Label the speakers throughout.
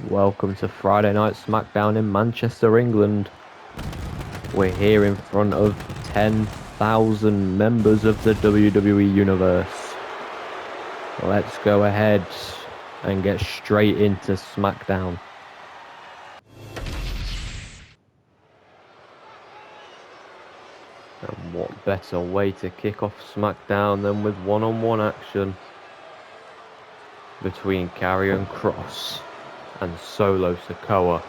Speaker 1: Welcome to Friday Night SmackDown in Manchester, England. We're here in front of 10,000 members of the WWE Universe. Let's go ahead and get straight into SmackDown. And what better way to kick off SmackDown than with one-on-one action between Karrion Kross and Solo Sikoa.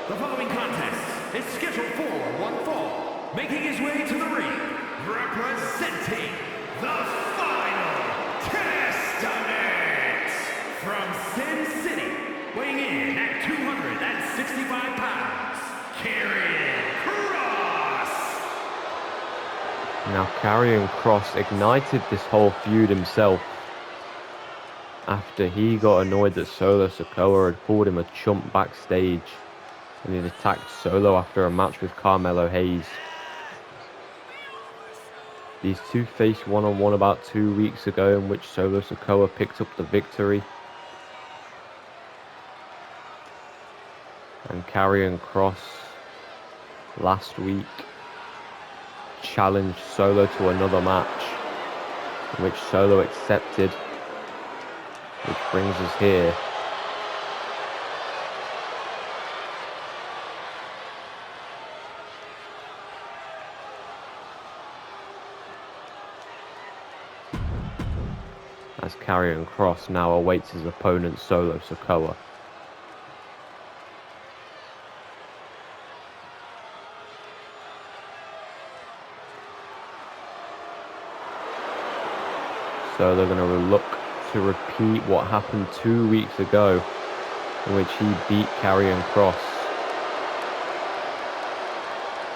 Speaker 2: The following contest is scheduled for one fall, making his way to the ring, representing the Final Testament from Sin City, weighing in at 265 pounds, Karrion Kross.
Speaker 1: Now Karrion Kross ignited this whole feud himself after he got annoyed that Solo Sikoa had called him a chump backstage, and he'd attacked Solo after a match with Carmelo Hayes. These two faced one-on-one about 2 weeks ago, in which Solo Sikoa picked up the victory. And Karrion Kross last week challenged Solo to another match, in which Solo accepted. Which brings us here. As Karrion Kross now awaits his opponent Solo Sikoa. So they're going to look to repeat what happened 2 weeks ago, in which he beat Karrion Kross.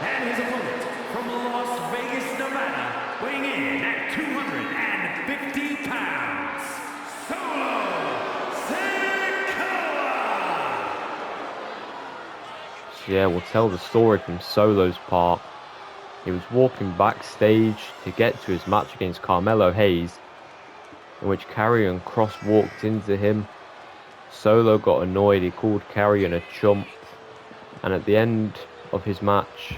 Speaker 2: And his opponent from Las Vegas, Nevada, weighing in at 250 pounds, Solo Sikoa.
Speaker 1: So yeah, we'll tell the story from Solo's part. He was walking backstage to get to his match against Carmelo Hayes, in which Karrion Kross walked into him. Solo got annoyed, he called Karrion a chump, and at the end of his match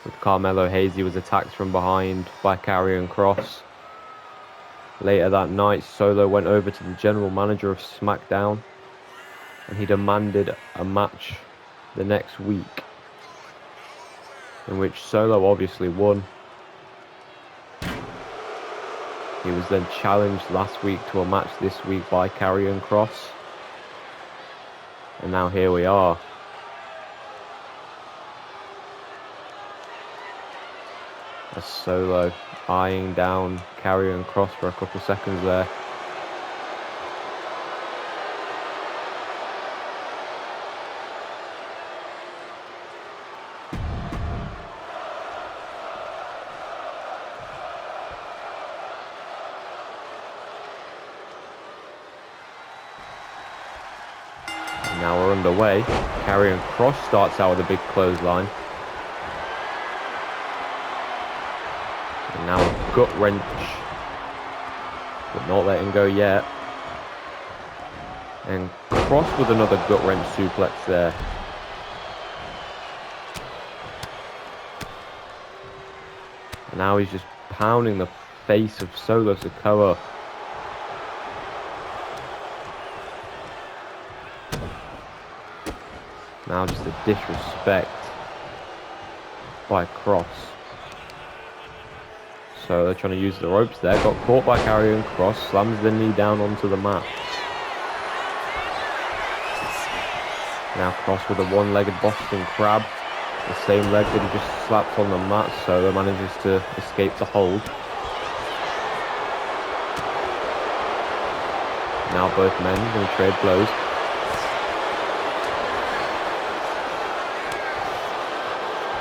Speaker 1: with Carmelo Hayes, he was attacked from behind by Karrion Kross. Later that night, Solo went over to the general manager of SmackDown, and he demanded a match the next week, in which Solo obviously won. He was then challenged last week to a match this week by Karrion Kross. And now here we are. As Solo eyeing down Karrion Kross for a couple seconds there. Now we're underway. Karrion Kross starts out with a big clothesline. And now a gut wrench. But not letting go yet. And Kross with another gut wrench suplex there. And now he's just pounding the face of Solo Sikoa. Now just a disrespect by Kross. So they're trying to use the ropes there. Got caught by Karrion Kross. Slams the knee down onto the mat. Now Kross with a one-legged Boston Crab. The same leg that he just slapped on the mat. Solo manages to escape the hold. Now both men going to trade blows.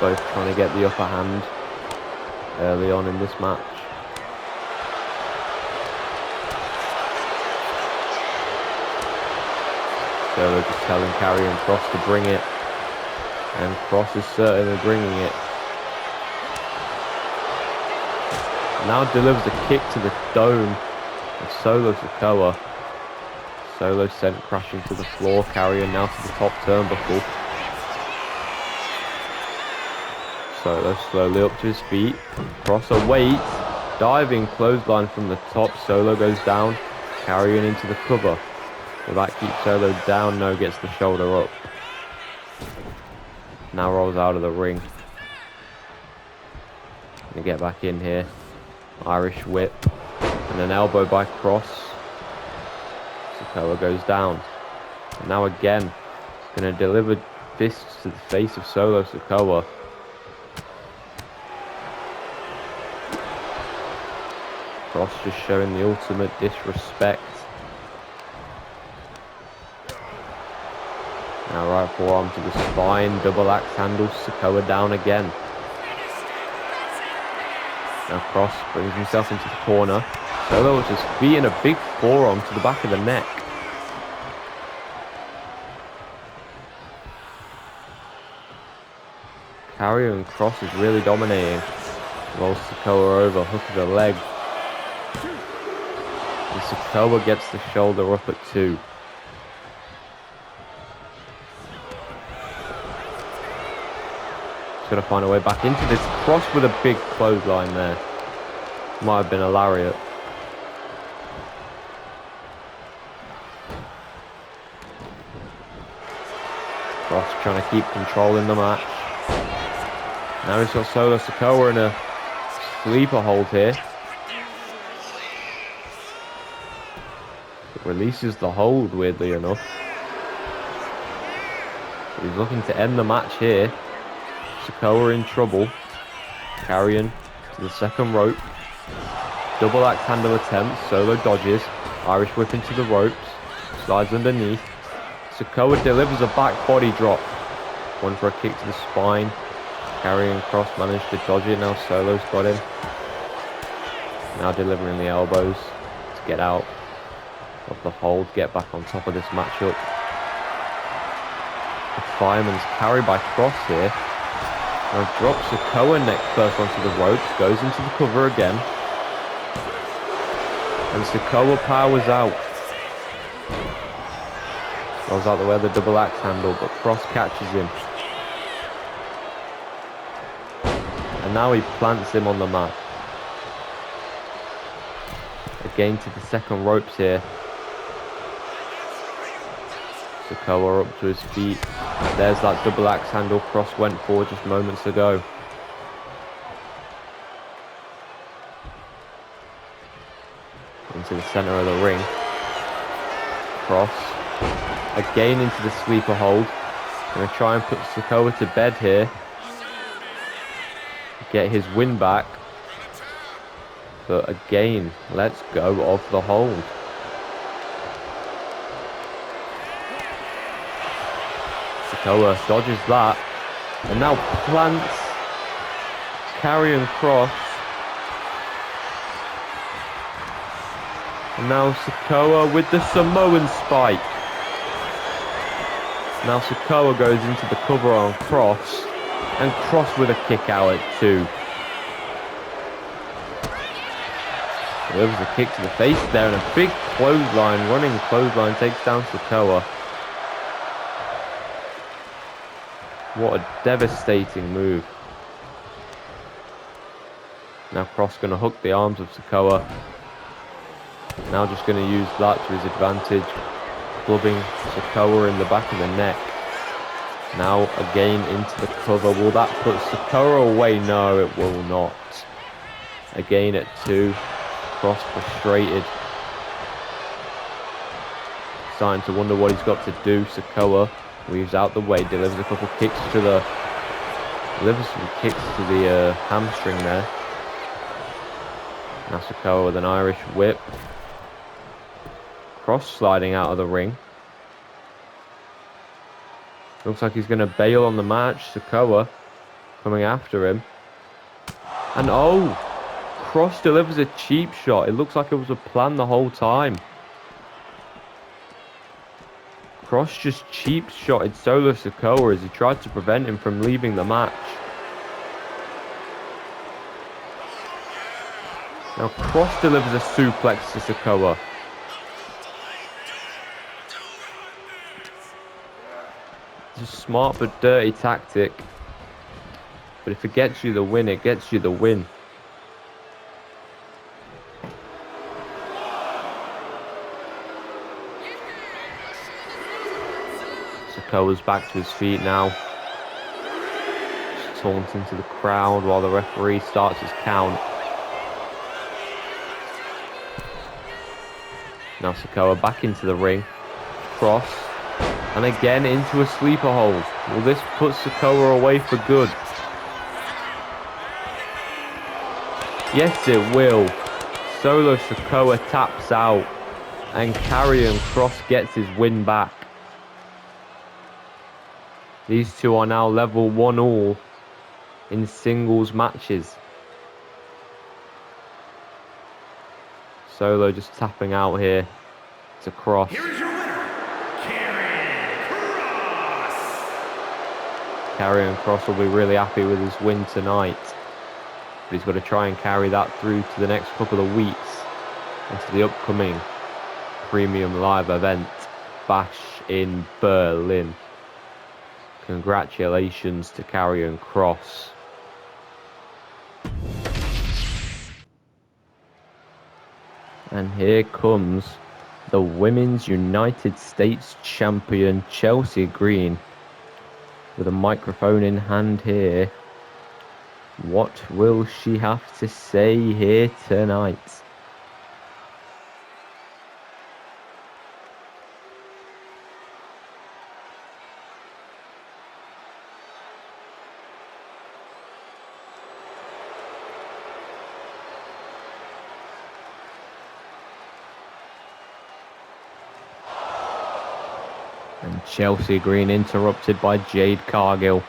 Speaker 1: Both trying to get the upper hand early on in this match. So they're just telling Karrion Kross to bring it, and Kross is certainly bringing it. Now delivers a kick to the dome of Solo Sikoa. Solo sent crashing to the floor, carrying now to the top turnbuckle. Solo slowly up to his feet. Kross awaits. Diving clothesline from the top. Solo goes down, carrying into the cover. Will that keep Solo down? No, gets the shoulder up. Now rolls out of the ring. Gonna get back in here. Irish whip. And an elbow by Kross. Sikoa goes down. And now again, gonna deliver fists to the face of Solo Sikoa. Kross just showing the ultimate disrespect. Now right forearm to the spine, double axe handle, Sikoa down again. Now Kross brings himself into the corner. Solo with his feet and a big forearm to the back of the neck. Carrier and Kross is really dominating. Rolls Sikoa over, hook of the leg. And Sikoa gets the shoulder up at 2. He's going to find a way back into this. Kross with a big clothesline there. Might have been a lariat. Kross trying to keep control in the match. Now he's got Solo Sikoa in a sleeper hold here. It releases the hold, weirdly enough. He's looking to end the match here. Sikoa in trouble. Carrying to the second rope. Double axe handle attempt. Solo dodges. Irish whip into the ropes. Slides underneath. Sikoa delivers a back body drop. One for a kick to the spine. Carrying Kross managed to dodge it. Now Solo's got him. Now delivering the elbows to get out of the hold. Get back on top of this matchup. The fireman's carried by Kross here. Now drops Sikoa neck first onto the ropes. Goes into the cover again. And Sikoa powers out. Rolls out the way of the double axe handle, but Kross catches him. And now he plants him on the mat. Again to the second ropes here. Sikoa up to his feet. There's that double axe handle Kross went for just moments ago. Into the center of the ring. Kross again into the sleeper hold. Gonna try and put Sikoa to bed here. Get his win back. But again, let's go of the hold. Sikoa dodges that. And now plants Karrion Kross. And now Sikoa with the Samoan spike. Now Sikoa goes into the cover on Kross. And Kross with a kick out at 2. Delivers a kick to the face there, and a big clothesline, running clothesline, takes down Sikoa. What a devastating move. Now Kross going to hook the arms of Sikoa. Now just going to use that to his advantage. Clubbing Sikoa in the back of the neck. Now again into the cover. Will that put Sikoa away? No, it will not. Again at 2. Kross frustrated. Starting to wonder what he's got to do. Sikoa weaves out the way. Delivers a couple kicks to the... Delivers some kicks to the hamstring there. Now Sikoa with an Irish whip. Kross sliding out of the ring. Looks like he's going to bail on the match. Sikoa coming after him. And oh! Kross delivers a cheap shot. It looks like it was a plan the whole time. Kross just cheap shotted Solo Sikoa as he tried to prevent him from leaving the match. Now Kross delivers a suplex to Sikoa. It's a smart but dirty tactic. But if it gets you the win, it gets you the win. Sikoa's back to his feet now. Just taunting to the crowd while the referee starts his count. Now Sikoa back into the ring. Kross. And again into a sleeper hold. Will this put Sikoa away for good? Yes, it will. Solo Sikoa taps out. And Karrion Kross gets his win back. These two are now level 1-all in singles matches. Solo just tapping out here to Kross.
Speaker 2: Here is your winner, Karrion Kross.
Speaker 1: Karrion Kross will be really happy with his win tonight. But he's got to try and carry that through to the next couple of weeks into the upcoming premium live event, Bash in Berlin. Congratulations to Karrion Kross. And here comes the Women's United States Champion, Chelsea Green, with a microphone in hand here. What will she have to say here tonight? And Chelsea Green interrupted by Jade Cargill.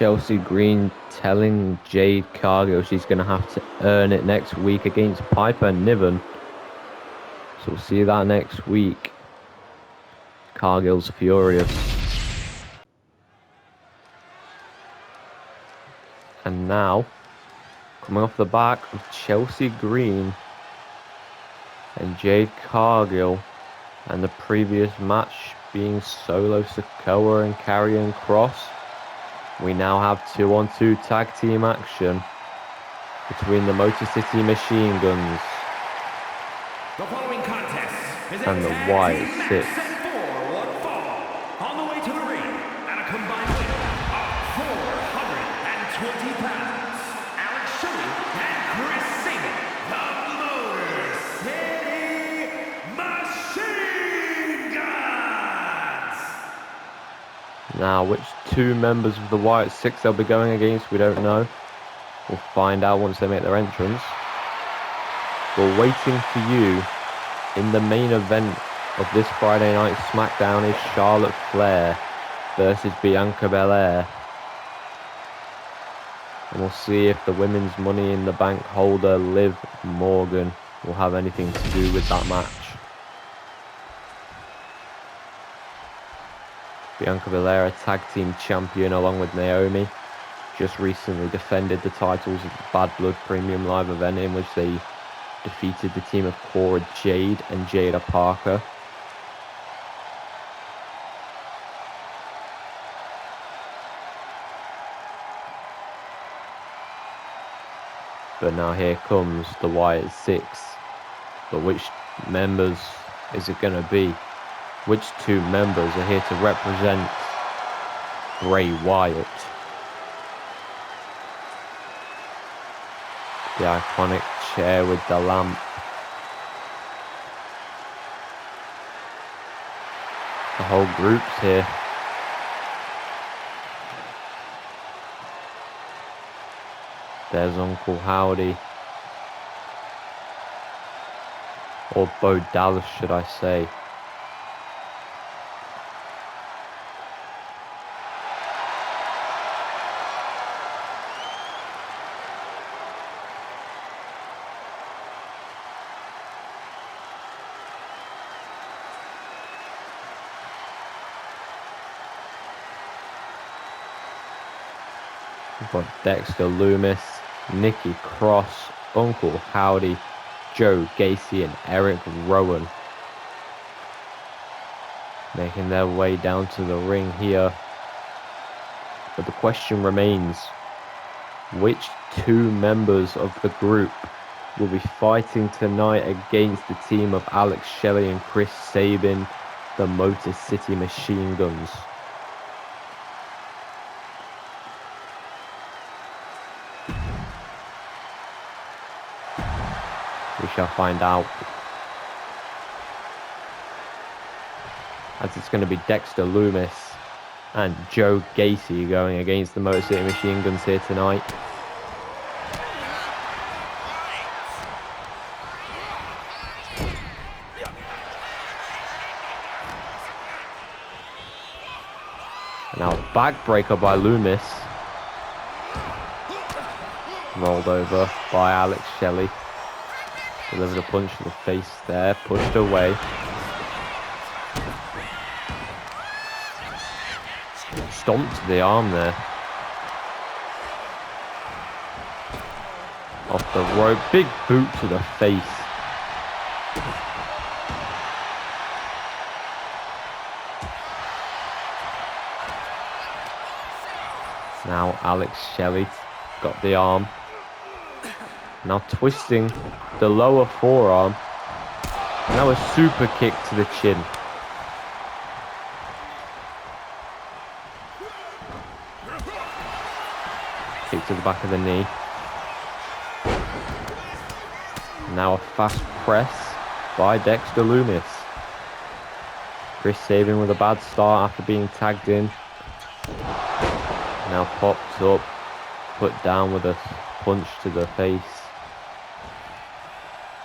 Speaker 1: Chelsea Green telling Jade Cargill she's going to have to earn it next week against Piper Niven. So we'll see that next week. Cargill's furious. And now, coming off the back of Chelsea Green and Jade Cargill, and the previous match being Solo Sikoa and Karrion Kross, we now have 2-on-2 tag team action between the Motor City Machine Guns
Speaker 2: The following contest is
Speaker 1: and the
Speaker 2: a
Speaker 1: Wyatt
Speaker 2: tag team
Speaker 1: Six.
Speaker 2: match set for one fall. On the way to the ring at a combined weight of 420 pounds, Alex Shelley and Chris Sabin, the Motor City Machine Guns.
Speaker 1: Now, which two members of the Wyatt Six they'll be going against, we don't know. We'll find out once they make their entrance. But waiting for you in the main event of this Friday night SmackDown is Charlotte Flair versus Bianca Belair. And we'll see if the women's Money in the Bank holder Liv Morgan will have anything to do with that match. Bianca Belair, a tag team champion along with Naomi, just recently defended the titles of the Bad Blood Premium Live event in which they defeated the team of Cora Jade and Jada Parker. But now here comes the Wyatt Six. But which members is it going to be? Which two members are here to represent Bray Wyatt? The iconic chair with the lamp. The whole group's here. There's Uncle Howdy. Or Bo Dallas, should I say. We've got Dexter Lumis, Nikki Cross, Uncle Howdy, Joe Gacy and Eric Rowan making their way down to the ring here. But the question remains, which two members of the group will be fighting tonight against the team of Alex Shelley and Chris Sabin, the Motor City Machine Guns? We shall find out. As it's going to be Dexter Lumis and Joe Gacy going against the Motor City Machine Guns here tonight. Now backbreaker by Lumis. Rolled over by Alex Shelley. Delivered a punch to the face there, pushed away. Stomped to the arm there. Off the rope, big boot to the face. Now Alex Shelley got the arm. Now twisting the lower forearm. Now a super kick to the chin. Kick to the back of the knee. Now a fast press by Dexter Lumis. Chris Sabin with a bad start after being tagged in. Now popped up, put down with a punch to the face.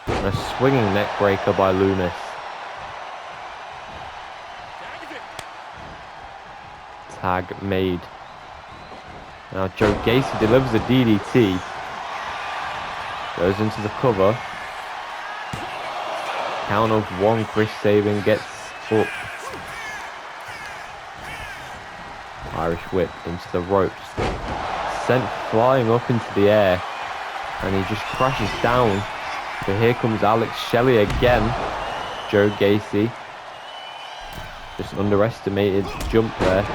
Speaker 1: And a swinging neck breaker by Lumis. Tag made. Now Joe Gacy delivers a DDT. Goes into the cover. Count of one, Chris Sabin gets up. Irish whip into the ropes. Sent flying up into the air. And he just crashes down. So here comes Alex Shelley again. Joe Gacy. Just underestimated the jump there.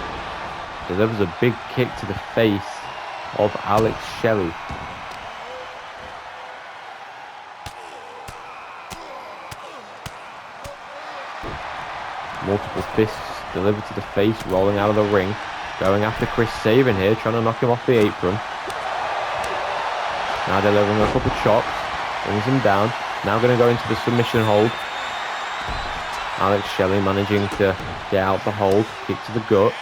Speaker 1: Delivers a big kick to the face of Alex Shelley. Multiple fists delivered to the face, rolling out of the ring. Going after Chris Sabin here, trying to knock him off the apron. Now delivering a couple chops. Brings him down. Now going to go into the submission hold. Alex Shelley managing to get out the hold. Kick to the gut.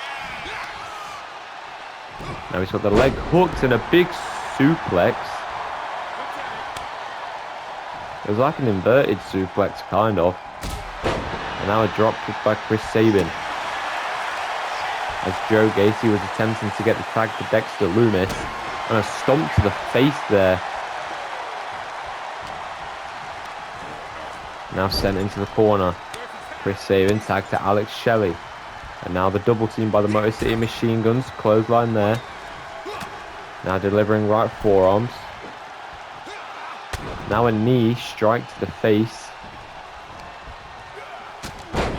Speaker 1: Now he's got the leg hooked and a big suplex. It was like an inverted suplex, kind of. And now a drop kick by Chris Sabin. As Joe Gacy was attempting to get the tag to Dexter Lumis. And a stomp to the face there. Now sent into the corner. Chris Sabin tag to Alex Shelley. And now the double team by the Motor City Machine Guns. Clothesline there. Now delivering right forearms. Now a knee strike to the face.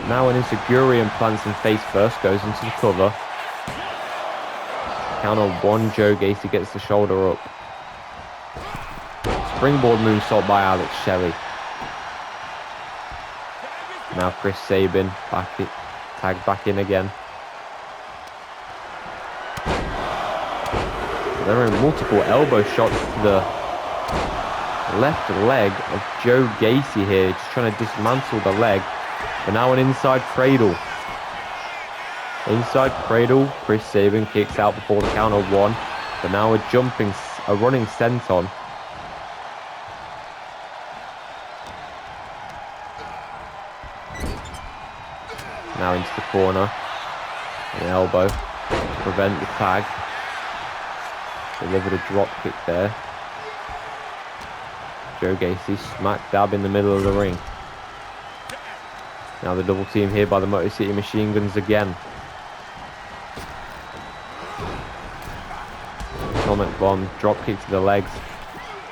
Speaker 1: Now an enziguri implants in face first. Goes into the cover. Count on one. Joe Gacy gets the shoulder up. Springboard moonsault by Alex Shelley. Now Chris Sabin tagged back in again. There are multiple elbow shots to the left leg of Joe Gacy here, just trying to dismantle the leg. But now an inside cradle. Inside cradle, Chris Sabin kicks out before the count of one. But now a a running senton. Now into the corner. An elbow to prevent the tag. Delivered a drop kick there. Joe Gacy smack dab in the middle of the ring. Now the double team here by the Motor City Machine Guns again. Atomic bomb, drop kick to the legs.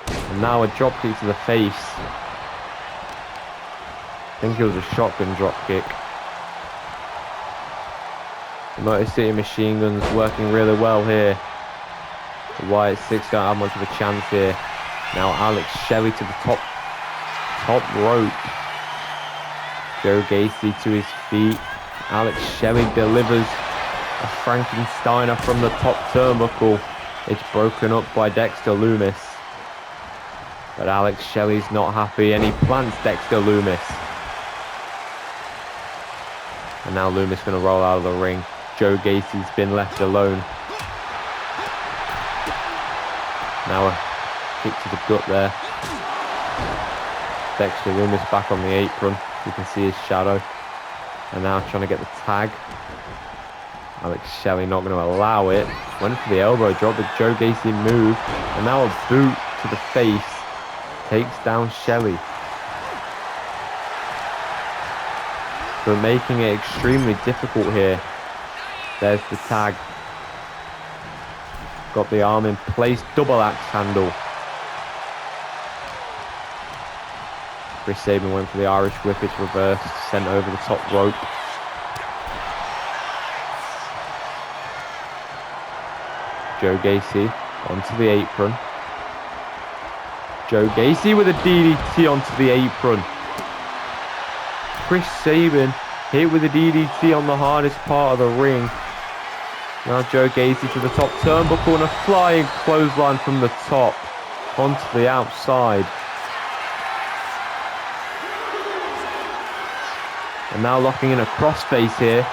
Speaker 1: And now a drop kick to the face. I think it was a shotgun drop kick. The Motor City Machine Guns working really well here. The Wyatt Six don't have much of a chance here. Now Alex Shelley to the top rope. Joe Gacy to his feet. Alex Shelley delivers a Frankensteiner from the top turnbuckle. It's broken up by Dexter Lumis. But Alex Shelley's not happy and he plants Dexter Lumis. And now Lumis going to roll out of the ring. Joe Gacy's been left alone. Now a kick to the gut there. Dexter Lumis back on the apron. You can see his shadow. And now trying to get the tag. Alex Shelley not going to allow it. Went for the elbow drop, but Joe Gacy moved. And now a boot to the face. Takes down Shelley. But making it extremely difficult here. There's the tag. Got the arm in place. Double axe handle. Chris Sabin went for the Irish whip. It's reversed. Sent over the top rope. Joe Gacy onto the apron. Joe Gacy with a DDT onto the apron. Chris Sabin hit with a DDT on the hardest part of the ring. Now Joe Gacy to the top turnbuckle and a flying clothesline from the top onto the outside. And now locking in a crossface here.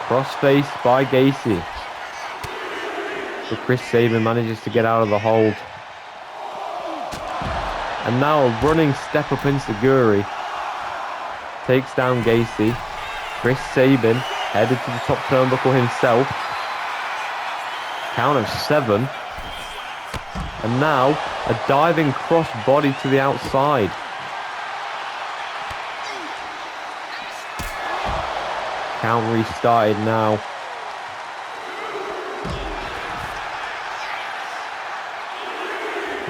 Speaker 1: Crossface by Gacy. But Chris Sabin manages to get out of the hold. And now a running step up enziguri. Takes down Gacy. Chris Sabin headed to the top turnbuckle himself. Count of 7. And now a diving cross body to the outside. Count restarted now.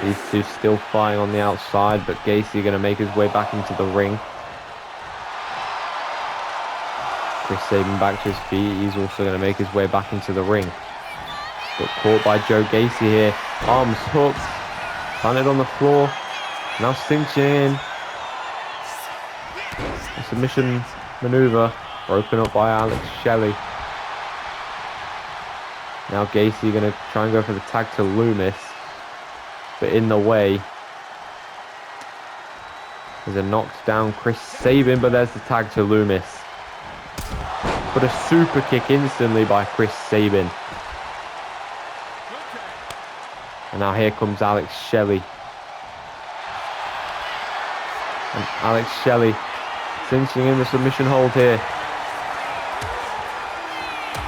Speaker 1: These two still fighting on the outside, but Gacy going to make his way back into the ring. Chris Sabin back to his feet. He's also going to make his way back into the ring. But caught by Joe Gacy here. Arms hooked. Planted on the floor. Now cinching in. A submission maneuver. Broken up by Alex Shelley. Now Gacy going to try and go for the tag to Lumis. But in the way. There's a knocked down Chris Sabin, but there's the tag to Lumis. But a super kick instantly by Chris Sabin. And now here comes Alex Shelley. And Alex Shelley cinching in the submission hold here.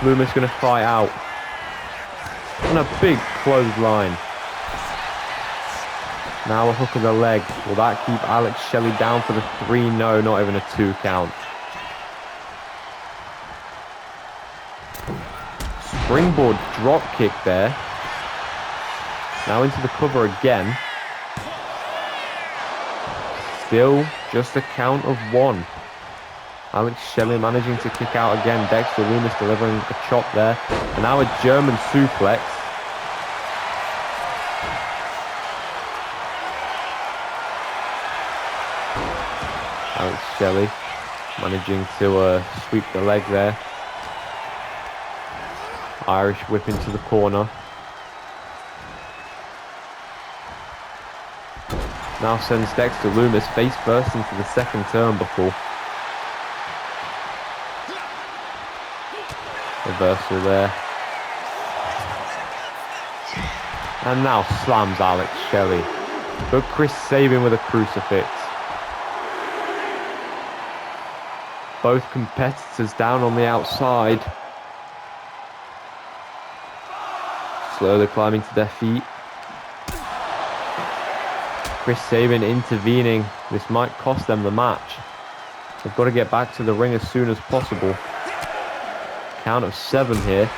Speaker 1: Lumis going to fight out. And a big clothesline. Now a hook of the leg. Will that keep Alex Shelley down for the 3? No, not even a 2 count. Springboard drop kick there. Now into the cover again. Still just a count of 1. Alex Shelley managing to kick out again. Dexter Lumis delivering a chop there. And now a German suplex. Alex Shelley managing to sweep the leg there. Irish whip into the corner. Now sends Dexter Lumis face first into the second turnbuckle. Reversal there. And now slams Alex Shelley. But Chris Sabin with a crucifix. Both competitors down on the outside. Slowly climbing to their feet. Chris Sabin intervening. This might cost them the match. They've got to get back to the ring as soon as possible. Count of 7 here.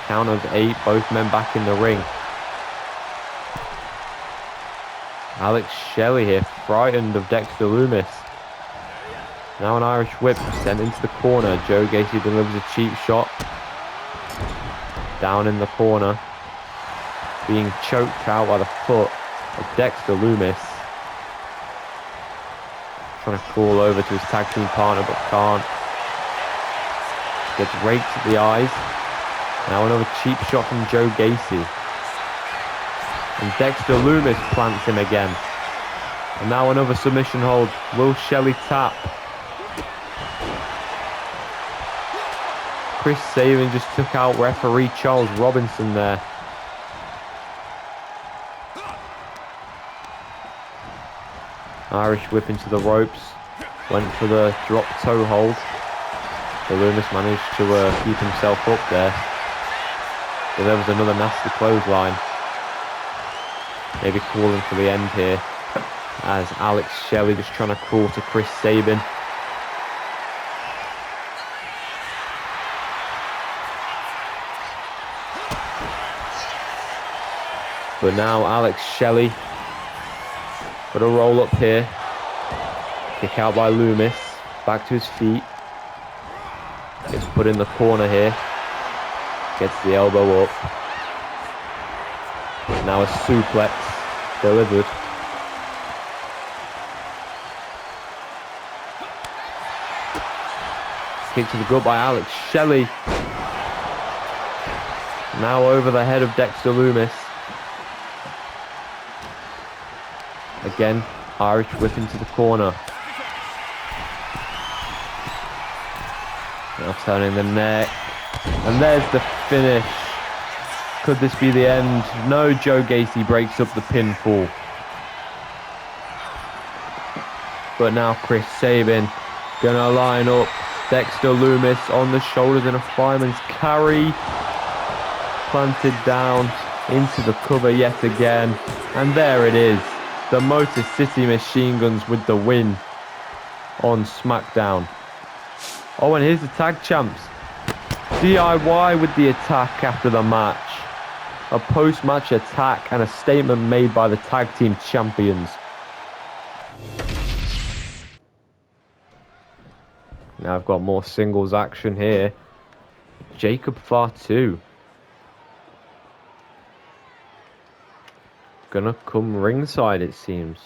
Speaker 1: Count of 8, both men back in the ring. Alex Shelley here, frightened of Dexter Lumis. Now an Irish whip sent into the corner. Joe Gacy delivers a cheap shot. Down in the corner. Being choked out by the foot of Dexter Lumis. Trying to crawl over to his tag team partner but can't. Gets raked at the eyes. Now another cheap shot from Joe Gacy. And Dexter Lumis plants him again. And now another submission hold. Will Shelley tap? Chris Sabin just took out referee Charles Robinson there. Irish whip into the ropes. Went for the drop toe hold. So Lumis managed to keep himself up there. But there was another nasty clothesline. Maybe calling for the end here. As Alex Shelley just trying to crawl to Chris Sabin. But now Alex Shelley got a roll up here. Kick out by Lumis. Back to his feet. Gets put in the corner here. Gets the elbow up. Now a suplex delivered. Kick to the gut by Alex Shelley. Now over the head of Dexter Lumis. Again, Irish whip into the corner. Now turning the neck. And there's the finish. Could this be the end? No, Joe Gacy breaks up the pinfall. But now Chris Sabin gonna line up Dexter Lumis on the shoulders in a fireman's carry. Planted down into the cover yet again. And there it is. The Motor City Machine Guns with the win on SmackDown. Oh, and here's the tag champs. DIY with the attack after the match. A post-match attack and a statement made by the tag team champions. Now I've got more singles action here. Jacob Fatu. Gonna come ringside, it seems.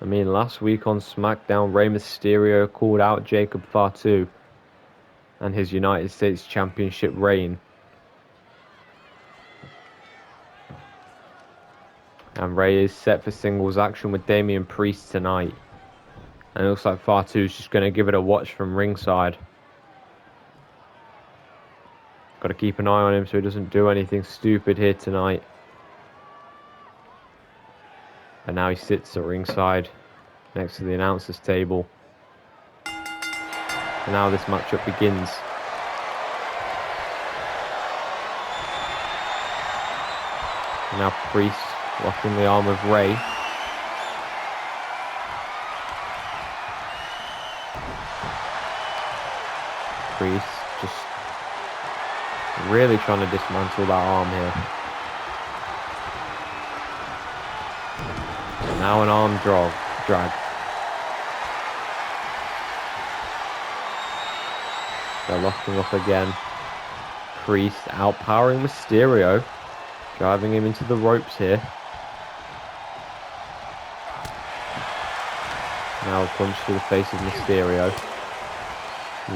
Speaker 1: I mean, last week on SmackDown, Rey Mysterio called out Jacob Fatu and his United States Championship reign. And Rey is set for singles action with Damian Priest tonight. And it looks like Fatu's just going to give it a watch from ringside. Got to keep an eye on him so he doesn't do anything stupid here tonight. And now he sits at ringside next to the announcer's table. And now this matchup begins. And now Priest locking the arm of Rey. Priest just really trying to dismantle that arm here. Now an arm drag. They're locking up again. Priest outpowering Mysterio. Driving him into the ropes here. Now a punch to the face of Mysterio.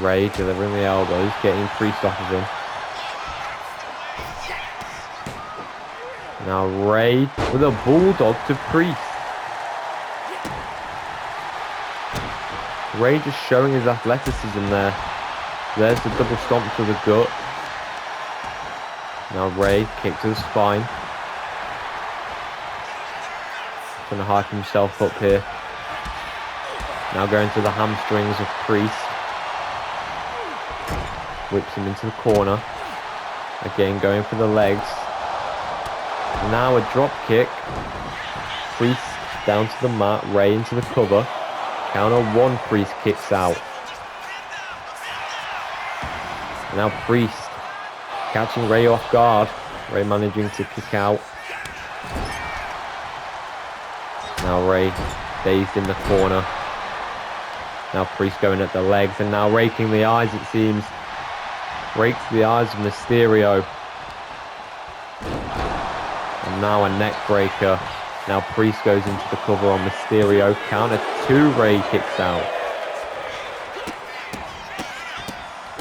Speaker 1: Rey delivering the elbows, getting Priest off of him. Now Rey with a bulldog to Priest. Rey just showing his athleticism there. There's the double stomp to the gut. Now Rey, kick to the spine. Gonna hype himself up here. Now going to the hamstrings of Priest. Whips him into the corner. Again going for the legs. Now a drop kick. Priest down to the mat. Rey into the cover. Counter one. Priest kicks out. Now Priest catching Rey off guard. Rey managing to kick out. Now Rey dazed in the corner. Now Priest going at the legs, and now raking the eyes, it seems. Rakes the eyes of Mysterio. And now a neck breaker. Now Priest goes into the cover on Mysterio. Counter two. Rey kicks out.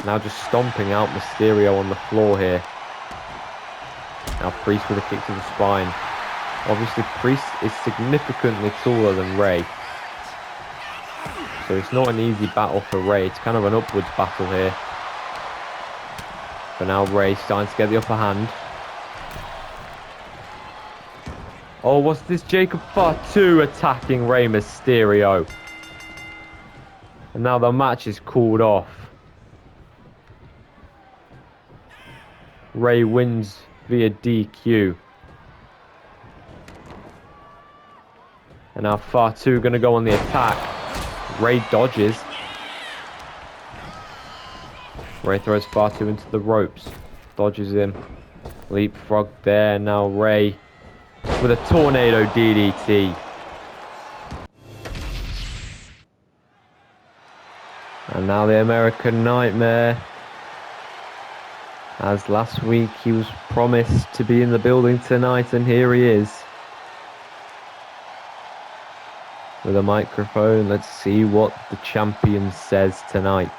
Speaker 1: Now just stomping out Mysterio on the floor here. Now Priest with a kick to the spine. Obviously Priest is significantly taller than Rey. So it's not an easy battle for Rey. It's kind of an upwards battle here. But now Rey starting to get the upper hand. Oh, what's this? Jacob Fatu attacking Rey Mysterio. And now the match is called off. Rey wins via DQ. And now Fatu going to go on the attack. Rey dodges. Rey throws Fatu into the ropes. Dodges him. Leapfrog there. Now Rey with a tornado DDT. And now the American Nightmare. As last week he was promised to be in the building tonight, and here he is. With a microphone, let's see what the champion says tonight.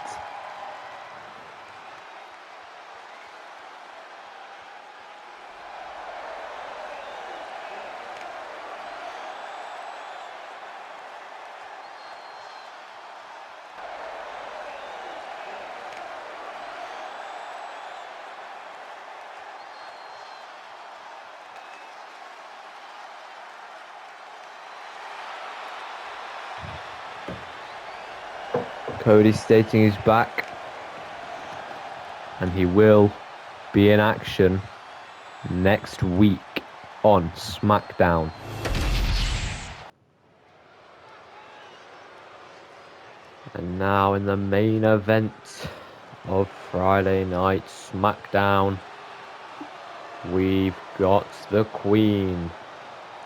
Speaker 1: Cody stating he's back, and he will be in action next week on SmackDown. And now in the main event of Friday Night SmackDown, we've got the Queen,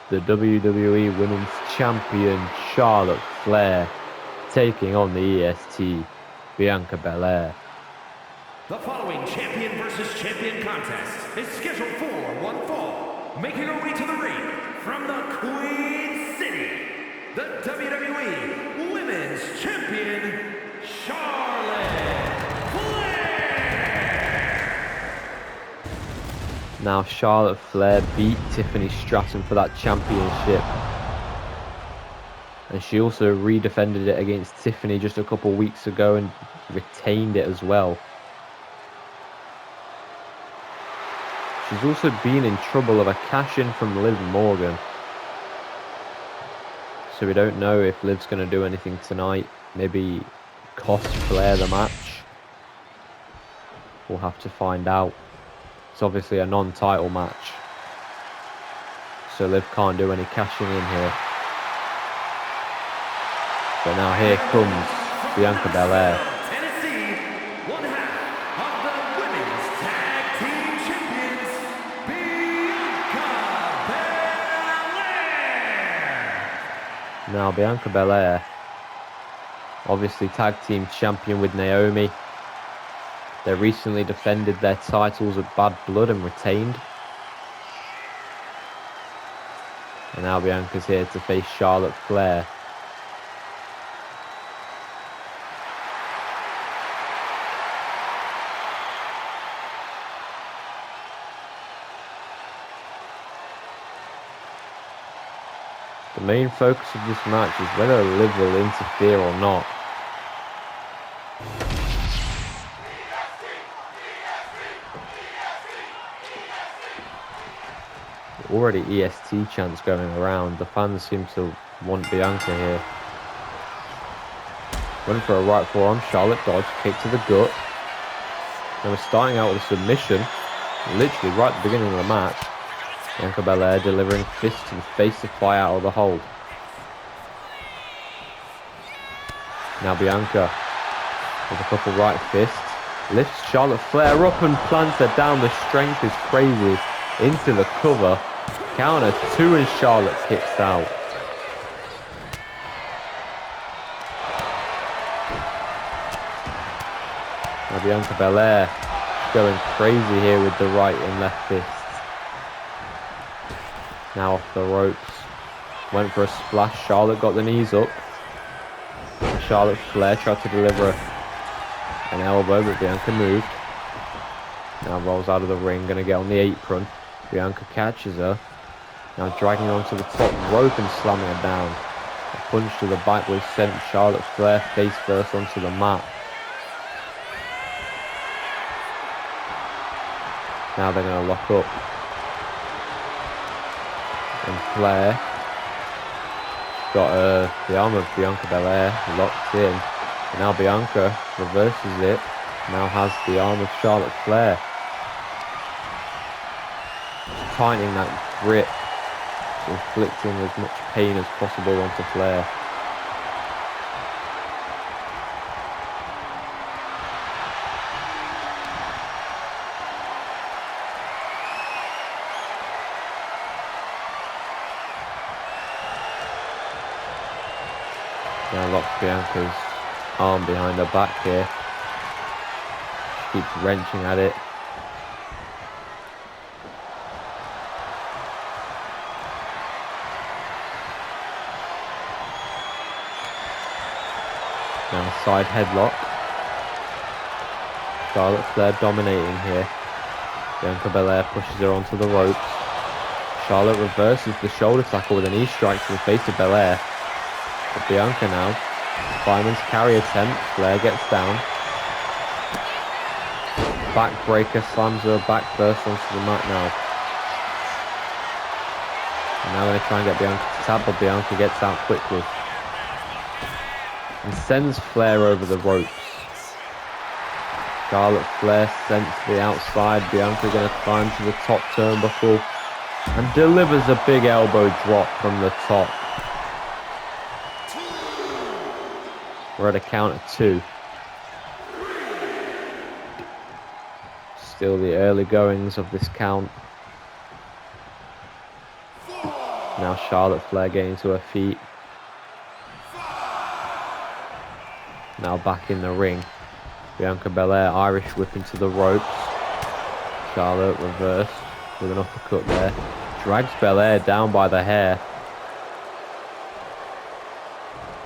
Speaker 1: the WWE Women's Champion Charlotte Flair, taking on the EST, Bianca Belair.
Speaker 2: The following champion versus champion contest is scheduled for one fall. Making her way to the ring from the Queen City, the WWE Women's Champion, Charlotte Flair.
Speaker 1: Now Charlotte Flair beat Tiffany Stratton for that championship. And she also redefended it against Tiffany just a couple weeks ago and retained it as well. She's also been in trouble of a cash-in from Liv Morgan. So we don't know if Liv's going to do anything tonight. Maybe cost Flair the match. We'll have to find out. It's obviously a non-title match. So Liv can't do any cashing in here. But now here comes Bianca Belair.
Speaker 2: Tennessee, one half of the Women's Tag Team Champions, Bianca Belair.
Speaker 1: Now Bianca Belair, obviously tag team champion with Naomi. They recently defended their titles at Bad Blood and retained. And now Bianca's here to face Charlotte Flair. The main focus of this match is whether Liv will interfere or not. Already EST chants going around. The fans seem to want Bianca here. Went for a right forearm. Charlotte dodge. Kick to the gut. They were starting out with a submission. Literally right at the beginning of the match. Bianca Belair delivering fists to the face to fly out of the hold. Now Bianca with a couple right fists. Lifts Charlotte Flair up and plants her down. The strength is crazy. Into the cover. Counter 2 and Charlotte kicks out. Now Bianca Belair going crazy here with the right and left fists. Now off the ropes. Went for a splash. Charlotte got the knees up. Charlotte Flair tried to deliver an elbow, but Bianca moved. Now rolls out of the ring, going to get on the apron. Bianca catches her. Now dragging her onto the top rope and slamming her down. A punch to the back which sent Charlotte Flair face first onto the mat. Now they're going to lock up. And Flair got the arm of Bianca Belair locked in. And now Bianca reverses it. Now has the arm of Charlotte Flair. Tightening that grip. Inflicting as much pain as possible onto Flair. Now locks Bianca's arm behind her back here. She keeps wrenching at it. Now side headlock. Charlotte Flair dominating here. Bianca Belair pushes her onto the ropes. Charlotte reverses the shoulder tackle with a knee strike to the face of Belair. But Bianca now. Fireman's carry attempt. Flair gets down. Backbreaker slams her back first onto the mat now. And now they're trying to get Bianca to tap, but Bianca gets out quickly. And sends Flair over the ropes. Charlotte Flair sent to the outside. Bianca going to climb to the top turnbuckle. And delivers a big elbow drop from the top. We're at a count of 2. Still the early goings of this count. Now Charlotte Flair getting to her feet. Now back in the ring. Bianca Belair Irish whip into the ropes. Charlotte reversed with an uppercut there. Drags Belair down by the hair.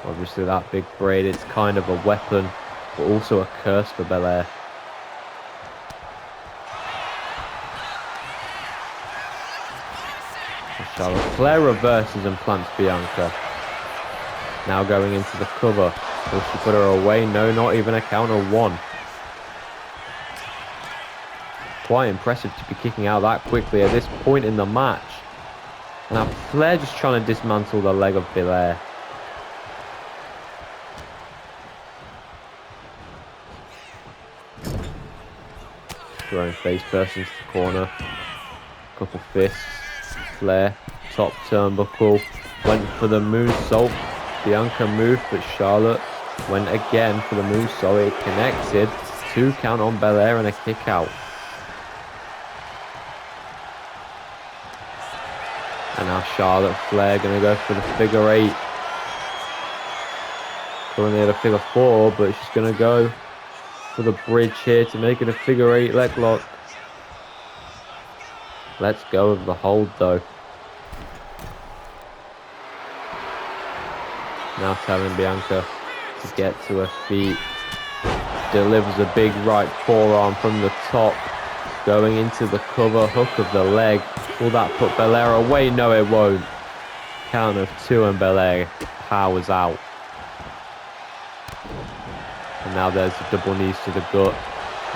Speaker 1: Obviously that big braid is kind of a weapon, but also a curse for Belair. Charlotte Flair reverses and plants Bianca. Now going into the cover. Will she put her away? No, not even a count of 1. Quite impressive to be kicking out that quickly at this point in the match. And now Flair just trying to dismantle the leg of Belair. Throwing face first into the corner. Couple fists. Flair, top turnbuckle. Went for the moonsault. Bianca moved, but Charlotte went again for the moonsault. It connected. 2 count on Belair and a kick out. And now Charlotte Flair going to go for the figure 8. Currently at a figure 4, but she's going to go for the bridge here to make it a figure 8 leg lock. Let's go with the hold though. Now telling Bianca to get to her feet. Delivers a big right forearm from the top. Going into the cover hook of the leg. Will that put Belair away? No, it won't. Count of 2 and Belair powers out. And now there's the double knees to the gut.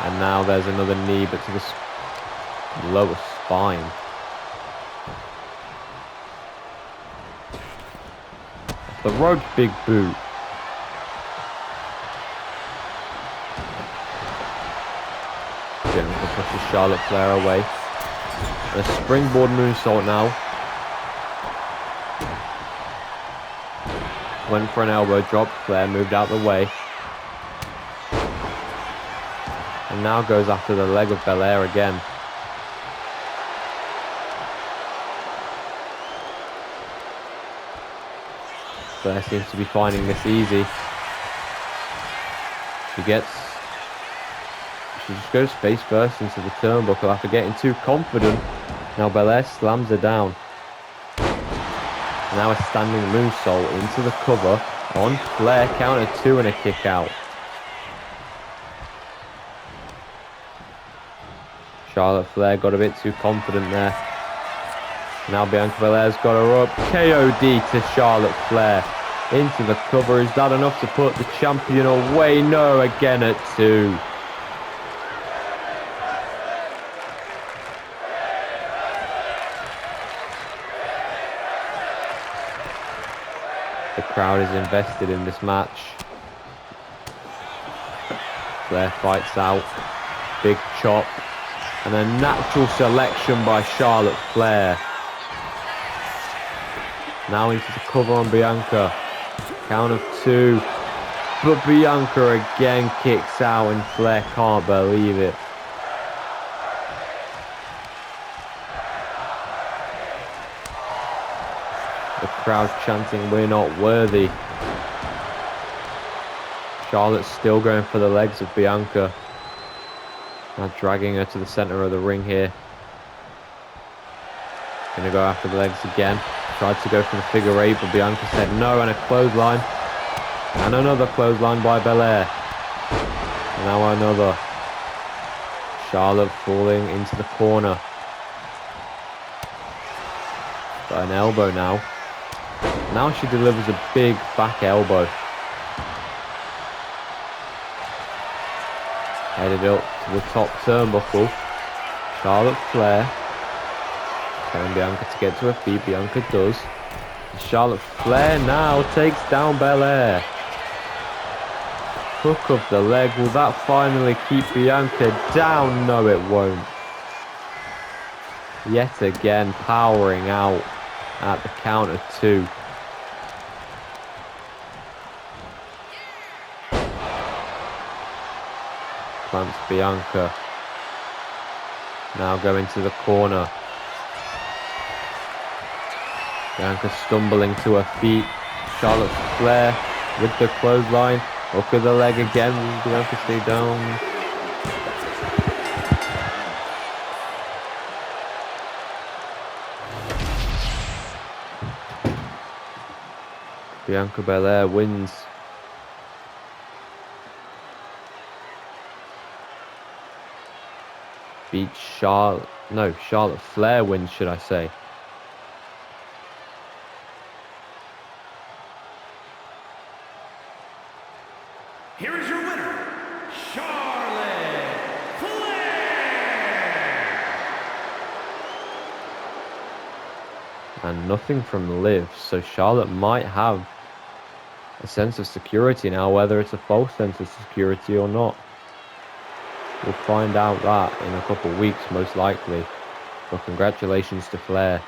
Speaker 1: And now there's another knee, but to the lower spine. The rope big boot. Bianca pushes Charlotte Flair away. And a springboard moonsault now. Went for an elbow drop. Flair moved out the way. And now goes after the leg of Belair again. Flair seems to be finding this easy. She just goes face first into the turnbuckle after getting too confident. Now Belair slams her down. Now a standing moonsault into the cover on Flair. Counter 2 and a kick out. Charlotte Flair got a bit too confident there. Now Bianca Belair's got her up. KOD to Charlotte Flair. Into the cover. Is that enough to put the champion away? No, again at 2. The crowd is invested in this match. Flair fights out. Big chop. And a natural selection by Charlotte Flair. Now into the cover on Bianca. Count of 2. But Bianca again kicks out and Flair can't believe it. The crowd chanting, "We're not worthy." Charlotte's still going for the legs of Bianca. Now dragging her to the center of the ring here. Gonna go after the legs again. Tried to go for the figure 8, but Bianca said no, and a clothesline. And another clothesline by Belair. And now another. Charlotte falling into the corner. Got an elbow now. Now she delivers a big back elbow. Headed up to the top turnbuckle. Charlotte Flair. Telling Bianca to get to her feet. Bianca does. And Charlotte Flair now takes down Belair. Hook of the leg. Will that finally keep Bianca down? No, it won't. Yet again, powering out at the count of 2. Clamps Bianca. Now going to the corner. Bianca stumbling to her feet. Charlotte Flair with the clothesline. Hook of the leg again. Will Bianca stay down? Bianca Belair wins. Beats Charlotte Flair wins, should I say.
Speaker 2: Here is your winner, Charlotte Flair!
Speaker 1: And nothing from Liv, so Charlotte might have a sense of security now, whether it's a false sense of security or not. We'll find out that in a couple of weeks, most likely. But congratulations to Flair.